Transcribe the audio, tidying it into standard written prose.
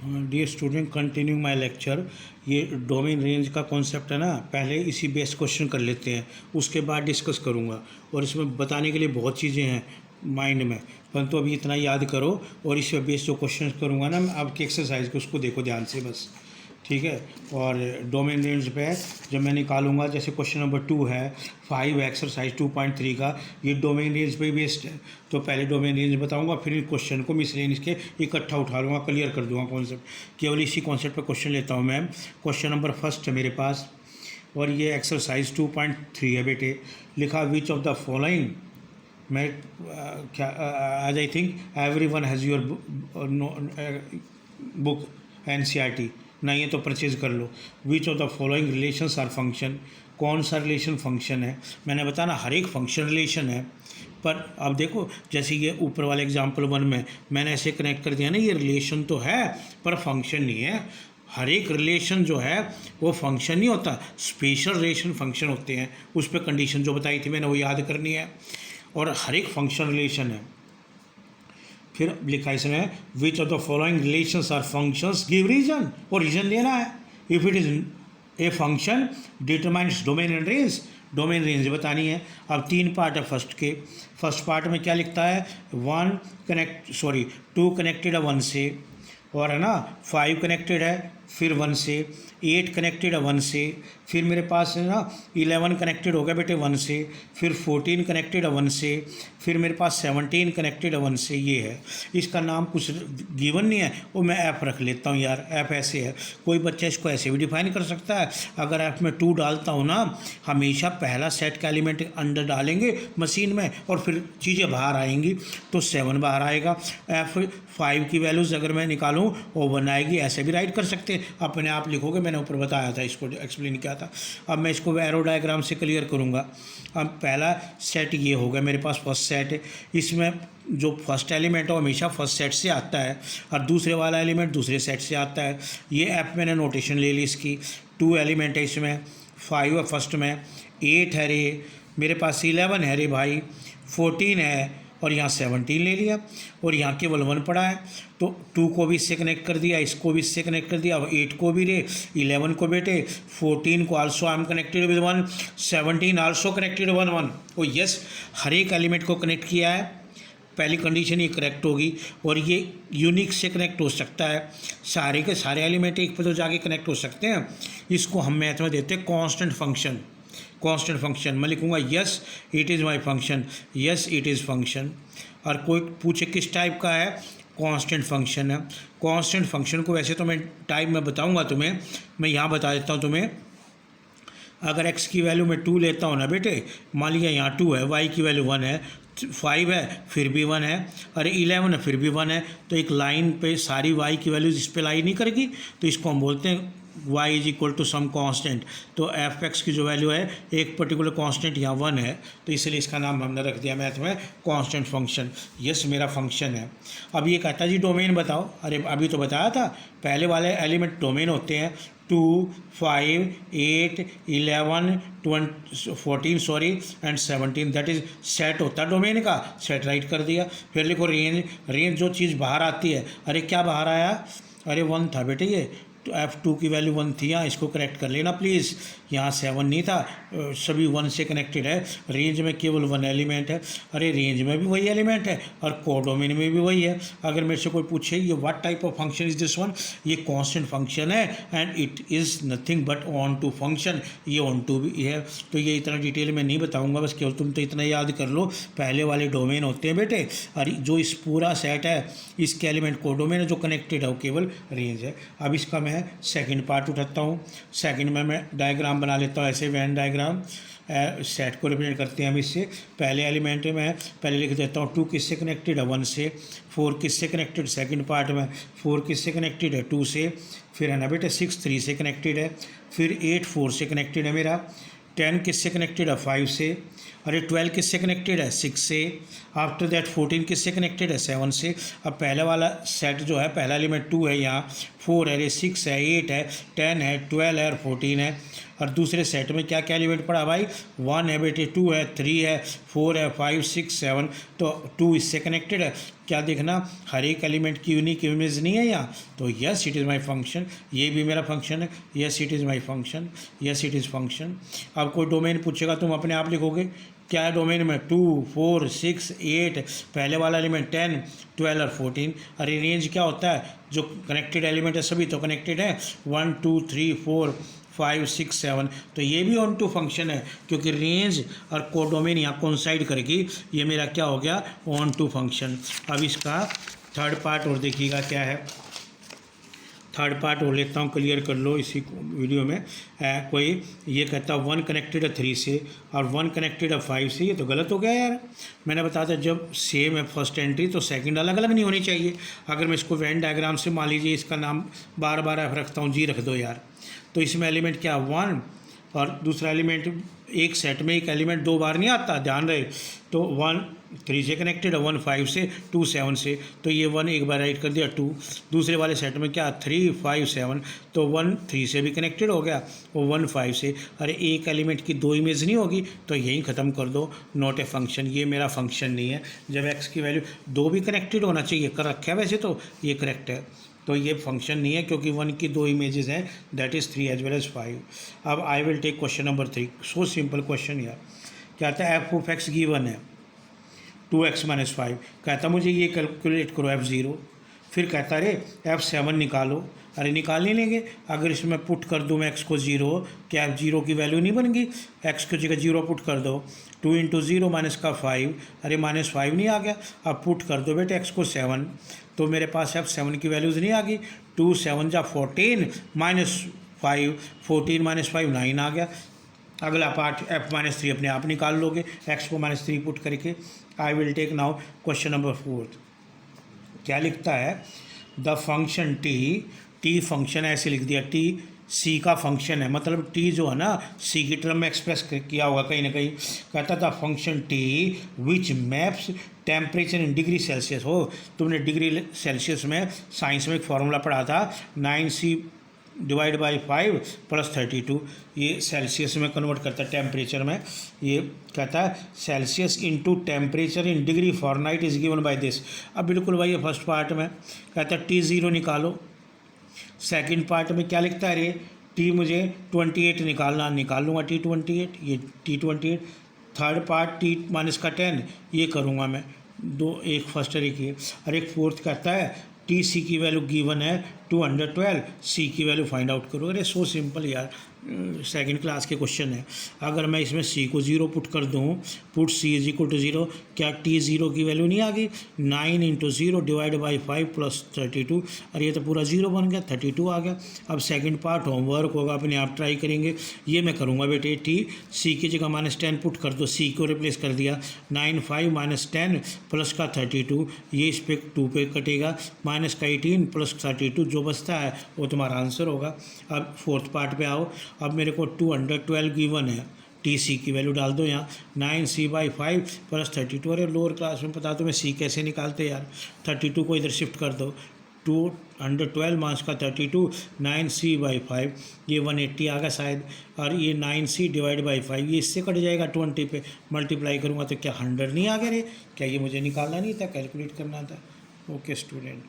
Dear student, continue my lecture. ये domain range का concept है ना, पहले इसी बेस क्वेश्चन कर लेते हैं, उसके बाद डिस्कस करूँगा। और इसमें बताने के लिए बहुत चीज़ें हैं माइंड में, परंतु अभी इतना याद करो। और इस पे बेस जो क्वेश्चन करूँगा ना मैं आपकी एक्सरसाइज को, उसको देखो ध्यान से बस, ठीक है। और डोमेन रेंज पे जब मैं निकालूंगा, जैसे क्वेश्चन नंबर 2 है 5 एक्सरसाइज 2.3 का, ये डोमेन रेंज पे बेस्ड है। तो पहले डोमेन रेंज बताऊंगा, फिर क्वेश्चन को मिसरेंज के इकट्ठा उठा लूँगा, क्लियर कर दूंगा कॉन्सेप्ट। केवल इसी कॉन्सेप्ट पे क्वेश्चन लेता हूँ मैं। क्वेश्चन नंबर फर्स्ट है मेरे पास, और ये एक्सरसाइज 2.3 है बेटे। लिखा विच ऑफ द फॉलोइंग, मैं क्या आज I think everyone has your book NCERT, नहीं है तो परचेज कर लो। Which of the following relations are function, कौन सा रिलेशन फंक्शन है। मैंने बताया ना हर एक फंक्शन रिलेशन है, पर अब देखो जैसे ये ऊपर वाले एग्जाम्पल 1 में मैंने ऐसे कनेक्ट कर दिया ना, ये रिलेशन तो है पर फंक्शन नहीं है। हर एक रिलेशन जो है वो फंक्शन नहीं होता, स्पेशल रिलेशन फंक्शन होते हैं। उस पर कंडीशन जो बताई थी मैंने वो याद करनी है, और हर एक फंक्शन रिलेशन है। फिर लिखा इसमें which of the following relations are functions, give reason, और रीजन देना है। If it is a function determines domain and range, domain range बतानी है। अब 3 पार्ट है फर्स्ट के। फर्स्ट पार्ट में क्या लिखता है, 2 कनेक्टेड है 1 से, और है ना 5 कनेक्टेड है, फिर 1 से 8 कनेक्टेड है 1 से, फिर मेरे पास है ना 11 कनेक्टेड हो गया बेटे 1 से, फिर 14 कनेक्टेड है 1 से, फिर मेरे पास 17 कनेक्टेड है 1 से। ये है, इसका नाम कुछ गिवन नहीं है, वो मैं ऐप रख लेता हूँ यार। ऐप ऐसे है, कोई बच्चा इसको ऐसे भी डिफाइन कर सकता है। अगर ऐप में 2 डालता हूँ ना, हमेशा पहला सेट का एलिमेंट अंदर डालेंगे मशीन में, और फिर चीज़ें बाहर आएंगी, तो 7 बाहर आएगा। F5 की वैल्यूज़ अगर मैं निकालूँ वो 1 आएगी। ऐसे भी राइट कर सकते हैं, अपने आप लिखोगे, मैंने ऊपर बताया था, इसको एक्सप्लेन किया था। अब मैं इसको एरो डायग्राम से क्लियर करूँगा। अब पहला सेट ये होगा मेरे पास, फर्स्ट सेट है। इसमें जो फर्स्ट एलिमेंट है वो हमेशा फर्स्ट सेट से आता है, और दूसरे वाला एलिमेंट दूसरे सेट से आता है। ये ऐप मैंने नोटेशन ले ली इसकी। 2 एलिमेंट है इसमें, 5 है फर्स्ट में, 8 है रे मेरे पास, 11 है रे भाई, 14 है, और यहाँ 17 ले लिया, और यहाँ केवल 1 पड़ा है। तो 2 को भी इससे कनेक्ट कर दिया, इसको भी इससे कनेक्ट कर दिया, 8 को भी रे, 11 को बेटे, 14 को also I am connected with 1, 17 also connected 1 oh yes, हर एक एलिमेंट को कनेक्ट किया है। पहली कंडीशन ये करेक्ट होगी, और ये यूनिक से कनेक्ट हो सकता है। सारे के सारे एलिमेंट एक पर तो जाके कनेक्ट हो सकते हैं। इसको हम मैथ में देते हैं कांस्टेंट फंक्शन। कांस्टेंट फंक्शन मैं लिखूँगा yes it is my function, yes it is function. और कोई पूछे किस टाइप का है, कांस्टेंट फंक्शन है। कांस्टेंट फंक्शन को वैसे तो मैं टाइप में बताऊँगा तुम्हें, मैं यहाँ बता देता हूँ तुम्हें। अगर x की वैल्यू मैं 2 लेता हूँ ना बेटे, मान लिया यहाँ 2 है, y की वैल्यू 1 है, 5 है फिर भी 1 है, अरे 11 है फिर भी 1 है, तो एक लाइन पे सारी y की वैल्यूज इस पे लाई नहीं करेगी, तो इसको हम बोलते हैं y is equal to some constant. तो f(x) की जो वैल्यू है, एक पर्टिकुलर कांस्टेंट यहाँ 1 है, तो इसलिए इसका नाम हमने रख दिया मैथ में कांस्टेंट फंक्शन। यस मेरा फंक्शन है। अब ये कहता जी डोमेन बताओ, अरे अभी तो बताया था, पहले वाले एलिमेंट डोमेन होते हैं। 2, 5, 8, 11, 14 एंड 17, दैट इज सेट होता है डोमेन का। सेट राइट कर दिया। फिर लिखो रेंज, रेंज जो चीज़ बाहर आती है। अरे क्या बाहर आया, अरे 1 था बेटे ये, तो F2 की वैल्यू 1 थी, यहाँ इसको करेक्ट कर लेना प्लीज़। यहाँ 7 नहीं था, सभी 1 से कनेक्टेड है। रेंज में केवल 1 एलिमेंट है, अरे रेंज में भी वही एलिमेंट है, और कोडोमेन में भी वही है। अगर मेरे से कोई पूछे ये what type of function is this one, ये कांस्टेंट फंक्शन है, and it is nothing but onto function. ये ऑन टू भी है, तो ये इतना डिटेल में नहीं बताऊँगा, बस केवल तुम तो इतना याद कर लो, पहले वाले डोमेन होते हैं बेटे, और जो इस पूरा सेट है इसके एलिमेंट कोडोमेन है, जो कनेक्टेड है वो केवल रेंज है। अब इसका मैं सेकंड पार्ट उठाता हूँ। सेकंड में मैं डायग्राम बना लेता हूँ, ऐसे वेन डायग्राम सेट को रिप्रेजेंट करते हैं हम इससे। पहले एलिमेंट में पहले लिख देता हूँ 2 किससे कनेक्टेड है 1 से, 4 किससे कनेक्टेड, सेकंड पार्ट में 4 किससे कनेक्टेड है 2 से, फिर है ना बेटे 6 3 से कनेक्टेड है, फिर 8 4 से कनेक्टेड है मेरा, 10 किससे कनेक्टेड है 5 से, अरे 12 किससे कनेक्टेड है 6 से, आफ्टर दैट 14 किससे कनेक्टेड है 7 से। अब पहले वाला सेट जो है, पहला एलिमेंट 2 है, यहाँ 4 है, 6 है, 8 है, 10 है, 12 है और 14 है। और दूसरे सेट में क्या क्या एलिमेंट पड़ा भाई, 1 है बेटे, 2 है, 3 है, 4 है, 5, 6, 7, तो 2 इससे कनेक्टेड है। क्या देखना, हर एक एलिमेंट की यूनिक इमेज नहीं है यहाँ, तो yes it is my function, ये भी मेरा फंक्शन है, yes it is my function, yes it is function. अब कोई डोमेन पूछेगा तुम अपने आप लिखोगे क्या है डोमेन में, 2, 4, 6, 8, पहले वाला एलिमेंट 10, 12 और 14। अरे रेंज क्या होता है, जो कनेक्टेड एलिमेंट है सभी तो कनेक्टेड है, 1, 2, 3, 4, 5, 6, 7, तो ये भी ऑन टू फंक्शन है क्योंकि रेंज और कोडोमेन यहाँ कोइंसाइड करेगी, ये मेरा क्या हो गया, ऑन टू फंक्शन। अब इसका थर्ड पार्ट और देखिएगा क्या है, थर्ड पार्ट और लेता हूँ, क्लियर कर लो इसी वीडियो में। कोई ये कहता है 1 कनेक्टेड है 3 से और 1 कनेक्टेड है 5 से, ये तो गलत हो गया यार। मैंने बताया था जब सेम है फर्स्ट एंट्री तो सेकंड अलग अलग नहीं होनी चाहिए। अगर मैं इसको वेन डायग्राम से मान लीजिए इसका नाम बार बार रखता हूँ, जी रख दो यार, तो इसमें एलिमेंट क्या 1 और दूसरा एलिमेंट, एक सेट में एक एलिमेंट 2 बार नहीं आता, ध्यान रहे, तो 1 3 से कनेक्टेड है, 1 5 से, 2 7 से, तो ये 1 एक बार राइट कर दिया 2। दूसरे वाले सेट में क्या 3 5 7, तो 1 3 से भी कनेक्टेड हो गया, वो 1 5 से। अरे एक एलिमेंट की 2 इमेज नहीं होगी तो यहीं ख़त्म कर दो, नॉट ए फंक्शन, ये मेरा फंक्शन नहीं है। जब x की वैल्यू 2 भी कनेक्टेड होना चाहिए, कर रखा है वैसे तो ये करेक्ट है, तो ये फंक्शन नहीं है क्योंकि 1 की 2 इमेजेस हैं, that is 3 as well as 5। अब I will take question number 3, so simple question यार। क्या आता है, एफ ऑफ एक्स गिवन है 2x - 5, कहता मुझे ये कैलकुलेट करो f0, फिर कहता अरे f7 निकालो। अरे निकाल नहीं लेंगे, अगर इसमें पुट कर दूँ मैं x को 0, क्या f0 की वैल्यू नहीं बन गई, x की जगह 0 पुट कर दो, 2 × 0 माइनस का 5, अरे -5 नहीं आ गया। अब पुट कर दो बेटे x को 7, तो मेरे पास f7 की वैल्यूज़ नहीं आ गई, 2 7 जा 14 -5, 14 - 5 9 आ गया। अगला पार्ट f-3 अपने आप निकाल लोगे x को -3 पुट करके। I will take now question number 4, क्या लिखता है, द फंक्शन टी फंक्शन ऐसे लिख दिया, टी सी का फंक्शन है, मतलब टी जो है ना सी की टर्म में एक्सप्रेस किया होगा कहीं ना कहीं। कहता था function T which maps temperature in degree Celsius. हो तुमने डिग्री सेल्सियस में साइंस में एक फार्मूला पढ़ा था, 9c डिवाइड बाई 5 + 32, ये सेल्सियस में कन्वर्ट करता है टेम्परेचर में। ये कहता है Celsius into temperature in degree Fahrenheit is given by this. अब बिल्कुल भाई ये फर्स्ट पार्ट में कहता है T0 निकालो, सेकंड पार्ट में क्या लिखता है, रे टी मुझे 28 निकालना, निकाल लूँगा T28, ये T28। थर्ड पार्ट T -10 ये करूँगा मैं, एक फर्स्ट एक ये, और एक फोर्थ कहता है टी सी की वैल्यू गिवन है 212, सी की वैल्यू फाइंड आउट करो। अरे सो सिंपल यार, सेकंड क्लास के क्वेश्चन है। अगर मैं इसमें सी को 0 पुट कर दूँ, put c is equal to 0, क्या T0 की वैल्यू नहीं आ गई, 9 × 0 डिवाइड बाई 5 + 32, अरे ये तो पूरा 0 बन गया, 32 आ गया। अब सेकंड पार्ट होमवर्क होगा, अपने आप ट्राई करेंगे, ये मैं करूँगा बेटे। टी सी की जगह -10 पुट कर दो, सी को रिप्लेस कर दिया, 9 5 - 10 प्लस का 32, ये इस पे 2 पे कटेगा, माइनस का 18 + 32, जो बचता है वो तुम्हारा आंसर होगा। अब फोर्थ पार्ट पे आओ, अब मेरे को 212 गिवन है, टी सी की वैल्यू डाल दो यहाँ, 9c/5 + 32। अरे लोअर क्लास में पता तुम्हें सी कैसे निकालते यार, 32 को इधर शिफ्ट कर दो, 212 माइनस का 32, 9c/5, ये 180 आ गया शायद, और ये 9c डिवाइड बाई 5, ये इससे कट जाएगा, 20 पे मल्टीप्लाई करूँगा तो क्या 100 नहीं आ गया रे, क्या ये मुझे निकालना नहीं था, कैलकुलेट करना था। Okay student.